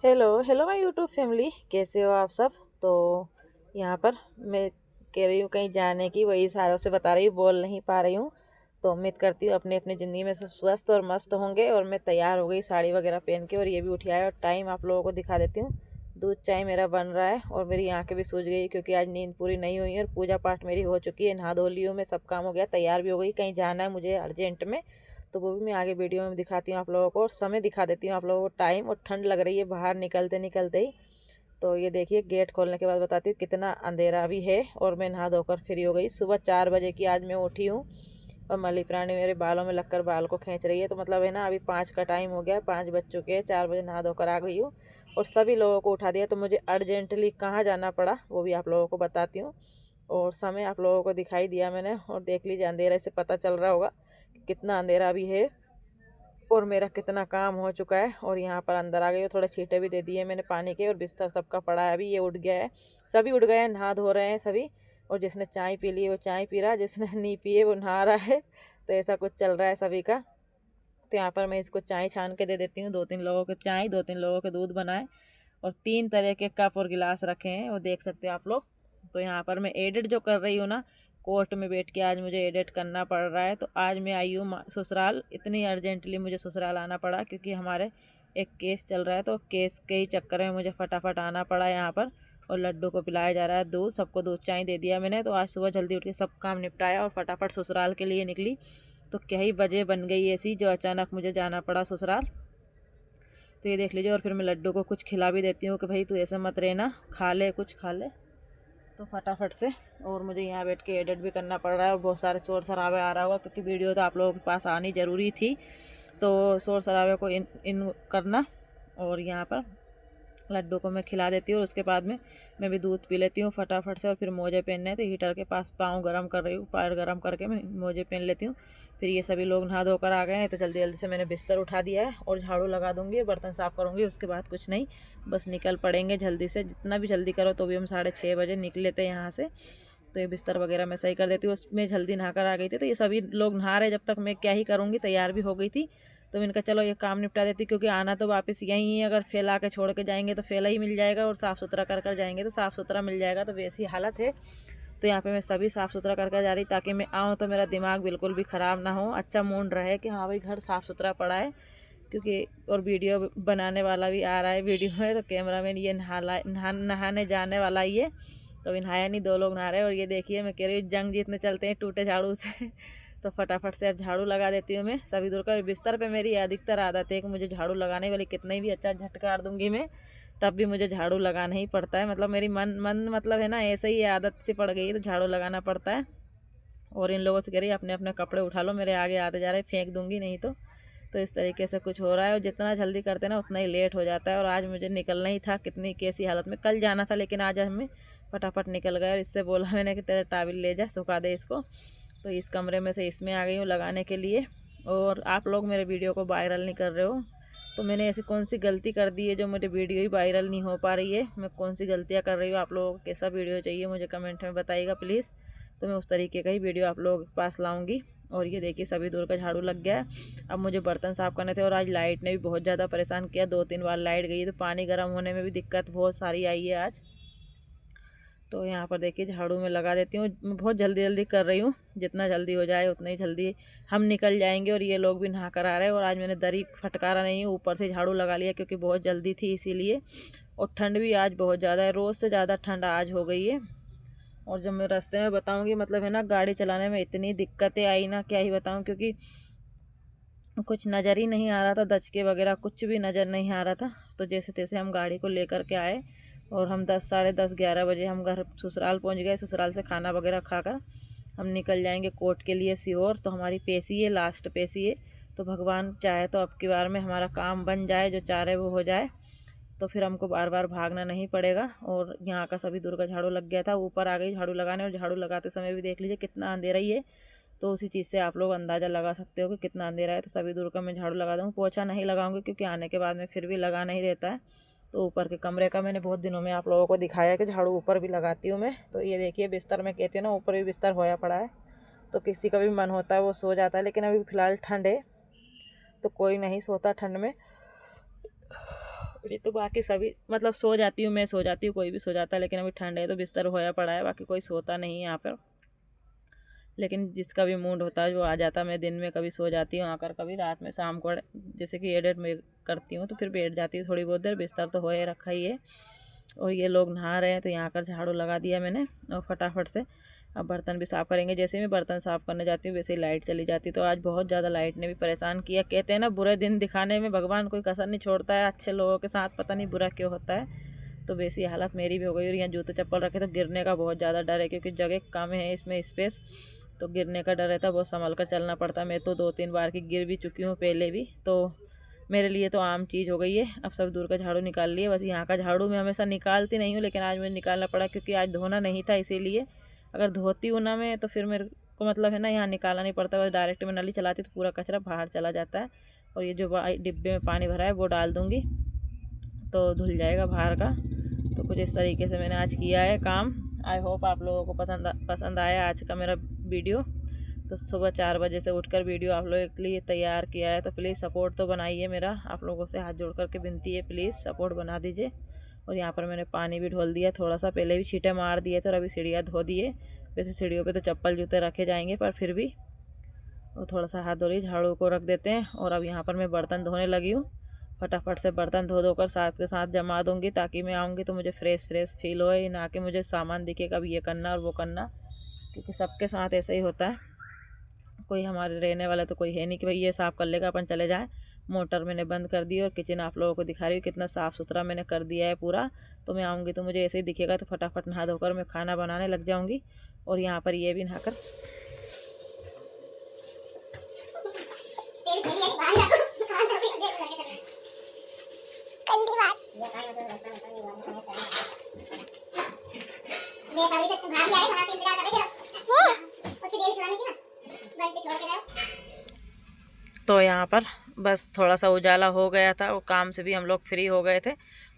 Hello hello my YouTube family, कैसे हो आप सब। तो यहाँ पर मैं कह रही हूँ कहीं जाने की, वही सारों से बता रही हूँ, बोल नहीं पा रही हूँ। तो उम्मीद करती हूँ अपनी अपनी ज़िंदगी में सब स्वस्थ और मस्त होंगे। और मैं तैयार हो गई साड़ी वगैरह पहन के, और ये भी उठी आया। और टाइम आप लोगों को दिखा देती हूँ। दूध चाय मेरा बन रहा है और मेरी आंखें भी सूज गई क्योंकि आज नींद पूरी नहीं हुई है। और पूजा पाठ मेरी हो चुकी है, नहा धो ली हूँ मैं, सब काम हो गया, तैयार भी हो गई, कहीं जाना है मुझे अर्जेंट में। तो वो भी मैं आगे वीडियो में दिखाती हूँ आप लोगों को, और समय दिखा देती हूँ आप लोगों को, टाइम। और ठंड लग रही है बाहर निकलते निकलते ही। तो ये देखिए, गेट खोलने के बाद बताती हूँ कितना अंधेरा भी है। और मैं नहा धोकर फ्री हो गई, सुबह 4 बजे की आज मैं उठी हूँ। और मली प्राणी मेरे बालों में लगकर बाल को खींच रही है। तो मतलब है ना, अभी 5 का टाइम हो गया, 5 बज चुके हैं, 4 बजे नहा धोकर आ गई हूँ। और सभी लोगों को उठा दिया। तो मुझे अर्जेंटली कहाँ जाना पड़ा वो भी आप लोगों को बताती हूँ। और समय आप लोगों को दिखाई दिया मैंने, और देख लीजिए अंधेरे से पता चल रहा होगा कि कितना अंधेरा भी है और मेरा कितना काम हो चुका है। और यहाँ पर अंदर आ गई, थोड़े छींटे भी दे दिए मैंने पानी के। और बिस्तर सबका पड़ा है, अभी ये उठ गया है, सभी उठ गए हैं, नहा धो रहे हैं सभी। और जिसने चाय पी ली है वो चाय पी रहा है, जिसने नहीं पी है वो नहा रहा है। तो ऐसा कुछ चल रहा है सभी का। तो यहाँ पर मैं इसको चाय छान के दे देती हूँ, 2-3 लोगों के चाय, 2-3 लोगों के दूध बनाए। और 3 तरह के कप और गिलास रखे हैं, वो देख सकते हो आप लोग। तो यहाँ पर मैं एडिट जो कर रही हूँ ना, कोर्ट में बैठ के आज मुझे एडिट करना पड़ रहा है। तो आज मैं आई हूँ ससुराल, इतनी अर्जेंटली मुझे ससुराल आना पड़ा क्योंकि हमारे एक केस चल रहा है। तो केस के ही चक्कर में मुझे फटाफट आना पड़ा यहाँ पर। और लड्डू को पिलाया जा रहा है दूध, सबको दूध चाय दे दिया मैंने। तो आज सुबह जल्दी उठ के सब काम निपटाया और फटाफट ससुराल के लिए निकली। तो क्या ही वजह बन गई ऐसी जो अचानक मुझे जाना पड़ा ससुराल। तो ये देख लीजिए। और फिर मैं लड्डू को कुछ खिला भी देती हूँ कि भाई तू ऐसे मत रहना, खा ले, कुछ खा ले। तो फटाफट से। और मुझे यहाँ बैठ के एडिट भी करना पड़ रहा है, और बहुत सारे शोर शराबे आ रहा होगा क्योंकि वीडियो तो आप लोगों के पास आनी ज़रूरी थी। तो शोर शराबे को इन करना। और यहाँ पर लड्डू को मैं खिला देती हूँ, और उसके बाद में मैं भी दूध पी लेती हूँ फटाफट से। और फिर मोजे पहनने हैं, तो हीटर के पास पाँव गर्म कर रही हूँ, पैर गर्म करके मैं मोजे पहन लेती हूँ। फिर ये सभी लोग नहा धोकर आ गए हैं, तो जल्दी जल्दी से मैंने बिस्तर उठा दिया है और झाड़ू लगा दूँगी, बर्तन साफ़ करूँगी, उसके बाद कुछ नहीं, बस निकल पड़ेंगे जल्दी से। जितना भी जल्दी करो तो भी हम 6:30 बजे निकल लेते हैं यहाँ से। तो ये बिस्तर वगैरह मैं सही कर देती हूँ, उसमें जल्दी नहा कर आ गई थी। तो ये सभी लोग नहा रहे, जब तक मैं क्या ही करूँगी, तैयार भी हो गई थी। तो मैंने कहा चलो ये काम निपटा देती, क्योंकि आना तो वापस यहीं है, अगर फैला के छोड़ के जाएंगे तो फैला ही मिल जाएगा, और साफ़ सुथरा कर कर जाएंगे तो साफ़ सुथरा मिल जाएगा। तो वैसी हालत है। तो यहाँ पे मैं सभी साफ़ सुथरा कर कर जा रही, ताकि मैं आऊँ तो मेरा दिमाग बिल्कुल भी ख़राब ना हो, अच्छा मूड रहे कि हाँ भाई घर साफ़ सुथरा पड़ा है। क्योंकि और वीडियो बनाने वाला भी आ रहा है वीडियो में, तो कैमरा मैन ये नहाने जाने वाला ही है। तो अभी नहाया नहीं, 2 लोग नहा रहे हैं। और ये देखिए, मैं कह रही हूँ जंग जीतने चलते हैं टूटे झाड़ू से। तो फटाफट से अब झाड़ू लगा देती हूँ मैं सभी दूर का। बिस्तर पे मेरी अधिकतर आदत है कि मुझे झाड़ू लगाने वाली, कितनी भी अच्छा झटकार दूंगी मैं, तब भी मुझे झाड़ू लगाना ही पड़ता है। मतलब मेरी मन मन मतलब है ना, ऐसे ही आदत से पड़ गई है, तो झाड़ू लगाना पड़ता है। और इन लोगों से कह रही है अपने अपने कपड़े उठा लो, मेरे आगे आते जा रहे, फेंक दूंगी नहीं तो। तो इस तरीके से कुछ हो रहा है, और जितना जल्दी करते ना उतना ही लेट हो जाता है। और आज मुझे निकलना ही था, कितनी कैसी हालत में, कल जाना था लेकिन आज हमें फटाफट निकल गए। और इससे बोला मैंने कि तेरा टावल ले जा, सुखा दे इसको। तो इस कमरे में से इसमें आ गई हूँ लगाने के लिए। और आप लोग मेरे वीडियो को वायरल नहीं कर रहे हो, तो मैंने ऐसी कौन सी गलती कर दी है जो मेरी वीडियो ही वायरल नहीं हो पा रही है। मैं कौन सी गलतियाँ कर रही हूँ, आप लोगों को कैसा वीडियो चाहिए मुझे कमेंट में बताइएगा प्लीज़। तो मैं उस तरीके का ही वीडियो आप लोगों के पास लाऊंगी। और ये देखिए सभी दूर का झाड़ू लग गया है। अब मुझे बर्तन साफ़ करने थे, और आज लाइट ने भी बहुत ज़्यादा परेशान किया, 2-3 बार लाइट गई, तो पानी गर्म होने में भी दिक्कत बहुत सारी आई है आज। तो यहाँ पर देखिए झाड़ू में लगा देती हूँ, मैं बहुत जल्दी जल्दी कर रही हूँ, जितना जल्दी हो जाए उतना ही जल्दी हम निकल जाएंगे। और ये लोग भी नहा कर आ रहे हैं। और आज मैंने दरी फटकारा नहीं, ऊपर से झाड़ू लगा लिया क्योंकि बहुत जल्दी थी इसीलिए। और ठंड भी आज बहुत ज़्यादा है, रोज़ से ज़्यादा ठंड आज हो गई है। और जब मैं रास्ते में बताऊंगी, मतलब है ना, गाड़ी चलाने में इतनी दिक्कतें आई ना, क्या ही बताऊं, क्योंकि कुछ नज़र ही नहीं आ रहा था, दचके वगैरह कुछ भी नज़र नहीं आ रहा था। तो जैसे तैसे हम गाड़ी को लेकर के आए, और हम 10, 10:30, 11 बजे हम घर ससुराल पहुंच गए। ससुराल से खाना वगैरह खाकर हम निकल जाएंगे कोर्ट के लिए सीहोर। तो हमारी पेशी है, लास्ट पेशी है। तो भगवान चाहे तो अब की बार में हमारा काम बन जाए, जो चाह रहे वो हो जाए, तो फिर हमको बार बार भागना नहीं पड़ेगा। और यहाँ का सभी दूर का झाड़ू लग गया था, ऊपर आ गई झाड़ू लगाने। और झाड़ू लगाते समय भी देख लीजिए कितना अंधेरा ही है। तो उसी चीज़ से आप लोग अंदाज़ा लगा सकते हो कि कितना अंधेरा है। तो सभी दूर का मैं झाड़ू लगा दूँगी, पोछा नहीं लगाऊंगी क्योंकि आने के बाद में फिर भी लगाना ही रहता है। तो ऊपर के कमरे का मैंने बहुत दिनों में आप लोगों को दिखाया कि झाड़ू ऊपर भी लगाती हूँ मैं। तो ये देखिए बिस्तर में, कहती हूँ ना, ऊपर भी बिस्तर होया पड़ा है। तो किसी का भी मन होता है वो सो जाता है, लेकिन अभी फ़िलहाल ठंड है तो कोई नहीं सोता ठंड में। ये तो बाकी सभी मतलब सो जाती हूँ, मैं सो जाती हूँ, कोई भी सो जाता है, लेकिन अभी ठंड है तो बिस्तर होया पड़ा है, बाकी कोई सोता नहीं है यहाँ पर। लेकिन जिसका भी मूड होता है वो आ जाता है। मैं दिन में कभी सो जाती हूँ आकर, कभी रात में शाम को जैसे कि एडिट में करती हूँ तो फिर बैठ जाती हूँ थोड़ी बहुत देर। बिस्तर तो हो रखा ही है। और ये लोग नहा रहे हैं तो यहाँ कर झाड़ू लगा दिया मैंने और फटाफट से अब बर्तन भी साफ़ करेंगे। जैसे मैं बर्तन साफ़ करने जाती हूँ वैसे ही लाइट चली जाती। तो आज बहुत ज़्यादा लाइट ने भी परेशान किया। कहते हैं ना बुरे दिन दिखाने में भगवान कोई कसर नहीं छोड़ता है, अच्छे लोगों के साथ पता नहीं बुरा क्यों होता है। तो वैसी हालत मेरी भी हो गई। और यहाँ जूते चप्पल रखे तो गिरने का बहुत ज़्यादा डर है, क्योंकि जगह कम है इसमें स्पेस, तो गिरने का डर रहता है। बहुत संभल कर चलना पड़ता है। मैं तो 2-3 बार की गिर भी चुकी हूँ पहले भी, तो मेरे लिए तो आम चीज़ हो गई है। अब सब दूर का झाड़ू निकाल लिए। बस यहाँ का झाड़ू मैं हमेशा निकालती नहीं हूँ, लेकिन आज मुझे निकालना पड़ा क्योंकि आज धोना नहीं था, इसीलिए। अगर धोती हूँ ना मैं तो फिर मेरे को मतलब है ना यहाँ निकालना नहीं पड़ता। बस डायरेक्ट में नली चलाती तो पूरा कचरा बाहर चला जाता है। और ये जो डिब्बे में पानी भरा है वो डाल दूँगी तो धुल जाएगा बाहर का। तो कुछ इस तरीके से मैंने आज किया है काम। आई होप आप लोगों को पसंद आया आज का मेरा वीडियो। तो सुबह 4 बजे से उठकर वीडियो आप लोगों के लिए तैयार किया है, तो प्लीज़ सपोर्ट तो बनाइए मेरा। आप लोगों से हाथ जोड़ करके विनती है, प्लीज़ सपोर्ट बना दीजिए। और यहाँ पर मैंने पानी भी ढोल दिया थोड़ा सा, पहले भी छींटे मार दिए थे और अभी सीढ़ियाँ धो दिए। वैसे सीढ़ियों पे तो चप्पल जूते रखे जाएंगे, पर फिर भी और थोड़ा सा हाथ धो रही, झाड़ू को रख देते हैं। और अब यहाँ पर मैं बर्तन धोने लगी हूँ। फटाफट से बर्तन धो कर साथ के साथ जमा दूँगी, ताकि मैं आऊँगी तो मुझे फ्रेश फील होए, ना कि मुझे सामान दिखे कभी ये करना और वो करना। क्योंकि सबके साथ ऐसा ही होता है, कोई हमारे रहने वाला तो कोई है नहीं कि भाई ये साफ़ कर लेगा अपन चले जाएं। मोटर मैंने बंद कर दी और किचन आप लोगों को दिखा रही हूँ कितना साफ़ सुथरा मैंने कर दिया है पूरा। तो मैं आऊँगी तो मुझे ऐसे ही दिखेगा, तो फटाफट नहा धोकर मैं खाना बनाने लग जाऊँगी। और यहाँ पर ये भी नहाकर तो यहाँ पर बस थोड़ा सा उजाला हो गया था, वो काम से भी हम लोग फ्री हो गए थे।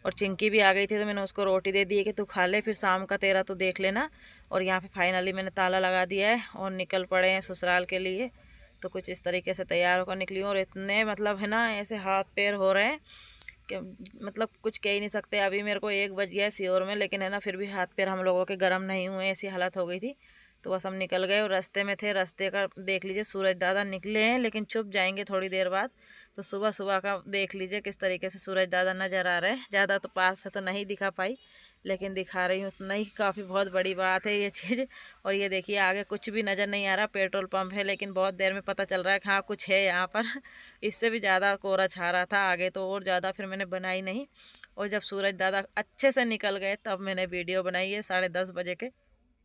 और चिंकी भी आ गई थी तो मैंने उसको रोटी दे दी कि तू खा ले, फिर शाम का तेरा तो देख लेना। और यहाँ पे फाइनली मैंने ताला लगा दिया है और निकल पड़े हैं ससुराल के लिए। तो कुछ इस तरीके से तैयार होकर निकली हूँ। और इतने मतलब है ना ऐसे हाथ पैर हो रहे हैं कि मतलब कुछ कह ही नहीं सकते। अभी मेरे को 1 बज गया है सीहोर में, लेकिन है ना फिर भी हाथ पैर हम लोगों के गर्म नहीं हुए, ऐसी हालत हो गई थी। तो बस हम निकल गए और रास्ते में थे। रास्ते का देख लीजिए, सूरज दादा निकले हैं लेकिन छुप जाएंगे थोड़ी देर बाद। तो सुबह सुबह का देख लीजिए किस तरीके से सूरज दादा नज़र आ रहे हैं। ज़्यादा तो पास से तो नहीं दिखा पाई, लेकिन दिखा रही हूँ उतना ही काफ़ी बहुत बड़ी बात है ये चीज़। और ये देखिए आगे कुछ भी नज़र नहीं आ रहा, पेट्रोल पंप है, लेकिन बहुत देर में पता चल रहा है कि हाँ कुछ है यहाँ पर। इससे भी ज़्यादा कोहरा छा रहा था आगे, तो और ज़्यादा फिर मैंने बनाई नहीं। और जब सूरज दादा अच्छे से निकल गए तब मैंने वीडियो बनाई है। 10:30 बजे के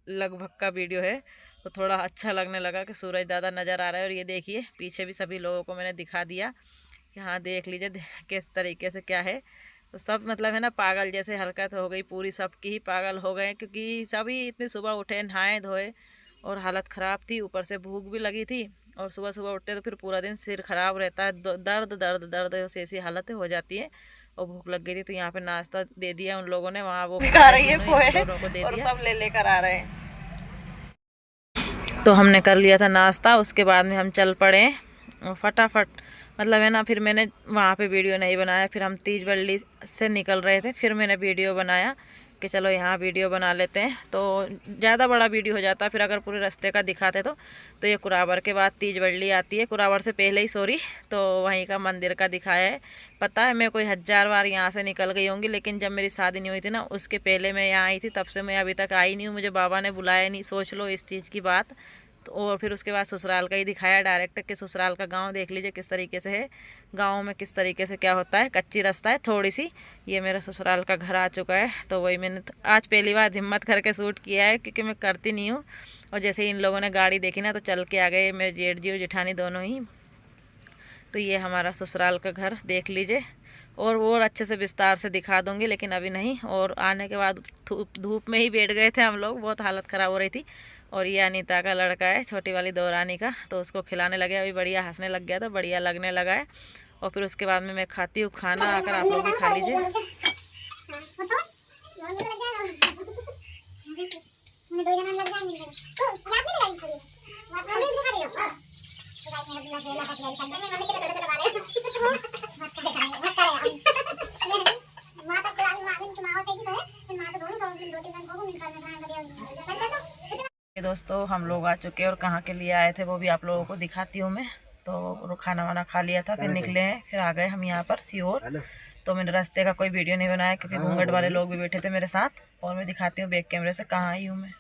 लगभग का वीडियो है। तो थोड़ा अच्छा लगने लगा कि सूरज दादा नज़र आ रहा है। और ये देखिए पीछे भी सभी लोगों को मैंने दिखा दिया कि हाँ देख लीजिए किस तरीके से क्या है। तो सब मतलब है ना पागल जैसे हरकत हो गई पूरी, सबकी ही पागल हो गए, क्योंकि सभी इतने सुबह उठे, नहाए धोए और हालत ख़राब थी, ऊपर से भूख भी लगी थी। और सुबह सुबह उठते तो फिर पूरा दिन सिर ख़राब रहता है, दर्द दर्द दर्द ऐसी हालत हो जाती है। और भूख लग गई थी तो यहाँ पे नाश्ता दे दिया उन लोगों ने, वहाँ वो दिखा रही है पोहे को दे दिया, सब ले लेकर आ रहे हैं। तो हमने कर लिया था नाश्ता, उसके बाद में हम चल पड़े फटाफट मतलब है ना। फिर मैंने वहाँ पे वीडियो नहीं बनाया, फिर हम तीज बल्ली से निकल रहे थे, फिर मैंने वीडियो बनाया कि चलो यहाँ वीडियो बना लेते हैं। तो ज़्यादा बड़ा वीडियो हो जाता फिर अगर पूरे रास्ते का दिखाते तो ये कुराबर के बाद तीज बल्ली आती है, कुराबर से पहले ही सॉरी। तो वहीं का मंदिर का दिखाया है। पता है मैं कोई 1000 बार यहाँ से निकल गई होंगी, लेकिन जब मेरी शादी नहीं हुई थी ना उसके पहले मैं यहाँ आई थी, तब से मैं अभी तक आई नहीं हूँ। मुझे बाबा ने बुलाया नहीं, सोच लो इस चीज़ की बात। तो और फिर उसके बाद ससुराल का ही दिखाया डायरेक्ट कि ससुराल का गांव देख लीजिए किस तरीके से है, गांव में किस तरीके से क्या होता है। कच्ची रास्ता है थोड़ी सी। ये मेरा ससुराल का घर आ चुका है। तो वही मैंने आज पहली बार हिम्मत करके शूट किया है, क्योंकि मैं करती नहीं हूँ। और जैसे ही इन लोगों ने गाड़ी देखी ना तो चल के आ गए, मेरे जेठ जी और जेठानी दोनों ही। तो ये हमारा ससुराल का घर देख लीजिए। और अच्छे से विस्तार से दिखा दूँगी, लेकिन अभी नहीं। और आने के बाद धूप में ही बैठ गए थे हम लोग, बहुत हालत ख़राब हो रही थी। और ये अनीता का लड़का है, छोटी वाली दौरानी का, तो उसको खिलाने लगे। अभी बढ़िया हंसने लग गया, तो बढ़िया लगने लगा है। और फिर उसके बाद में मैं खाती हूँ खाना, आकर आप लोग भी खा लीजिए। दोस्तों हम लोग आ चुके हैं और कहाँ के लिए आए थे वो भी आप लोगों को दिखाती हूँ मैं। तो खाना वाना खा लिया था, फिर निकले हैं, फिर आ गए हम यहाँ पर सीहोर। तो मैंने रास्ते का कोई वीडियो नहीं बनाया क्योंकि घूंघट वाले लोग भी बैठे थे मेरे साथ। और मैं दिखाती हूँ बैक कैमरे से कहाँ आई हूँ मैं।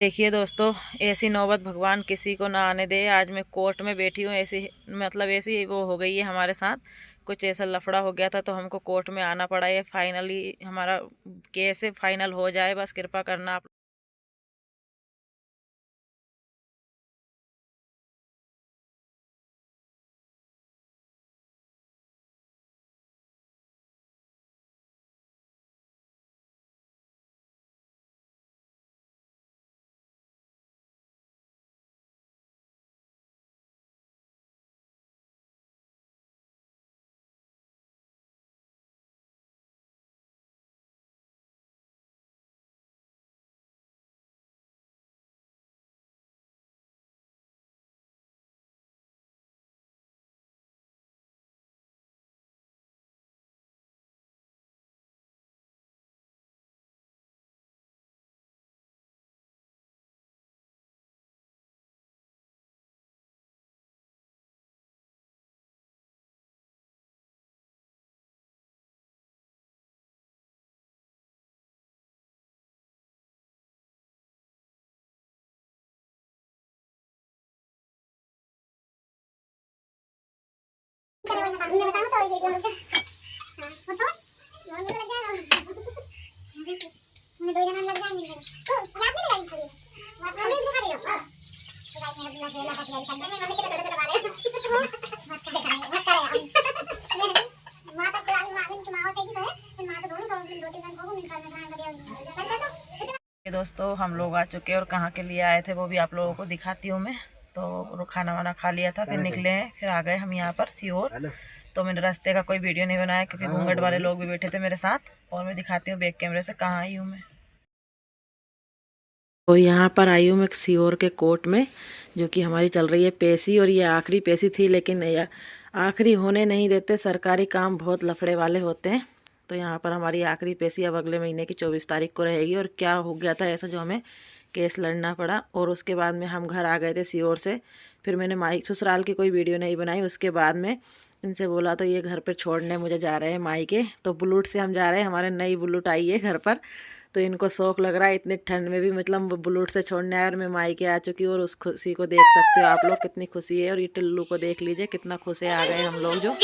देखिए दोस्तों, ऐसी नौबत भगवान किसी को ना आने दे। आज मैं कोर्ट में बैठी हूँ, ऐसी मतलब ऐसी वो हो गई है हमारे साथ। कुछ ऐसा लफड़ा हो गया था तो हमको कोर्ट में आना पड़ा। ये फाइनली हमारा केस है, फाइनल हो जाए, बस कृपा करना आप। दोस्तों हम लोग आ चुके हैं और कहाँ के लिए आए थे वो भी आप लोगों को दिखाती हूँ मैं। तो खाना वाना खा लिया था, फिर निकले हैं, फिर आ गए हम यहाँ पर सीहोर। तो मैंने रास्ते का कोई वीडियो नहीं बनाया क्योंकि घूंघट वाले लोग भी बैठे थे मेरे साथ। और मैं दिखाती हूँ बैक कैमरे से कहाँ आई हूँ मैं। तो यहाँ पर आई हूँ मैं सीहोर के कोर्ट में, जो कि हमारी चल रही है पेशी। और ये आखिरी पेशी थी, लेकिन ये आखिरी होने नहीं देते, सरकारी काम बहुत लफड़े वाले होते हैं। तो यहाँ पर हमारी आखिरी पेशी अब अगले महीने की 24 तारीख को रहेगी। और क्या हो गया था ऐसा जो हमें केस लड़ना पड़ा। और उसके बाद में हम घर आ गए थे सीहोर से। फिर मैंने माई ससुराल की कोई वीडियो नहीं बनाई। उसके बाद में इनसे बोला तो ये घर पर छोड़ने मुझे जा रहे हैं माई के। तो बुलेट से हम जा रहे हैं, हमारे नई बुलेट आई है घर पर। तो इनको शौक लग रहा है, इतनी ठंड में भी मतलब बुलेट से छोड़ने आए। और मैं मायके आ चुकी हूँ और उस खुशी को देख सकते हो आप लोग, कितनी खुशी है। और ये टिल्लू को देख लीजिए कितना खुश है, आ गए हम लोग जो।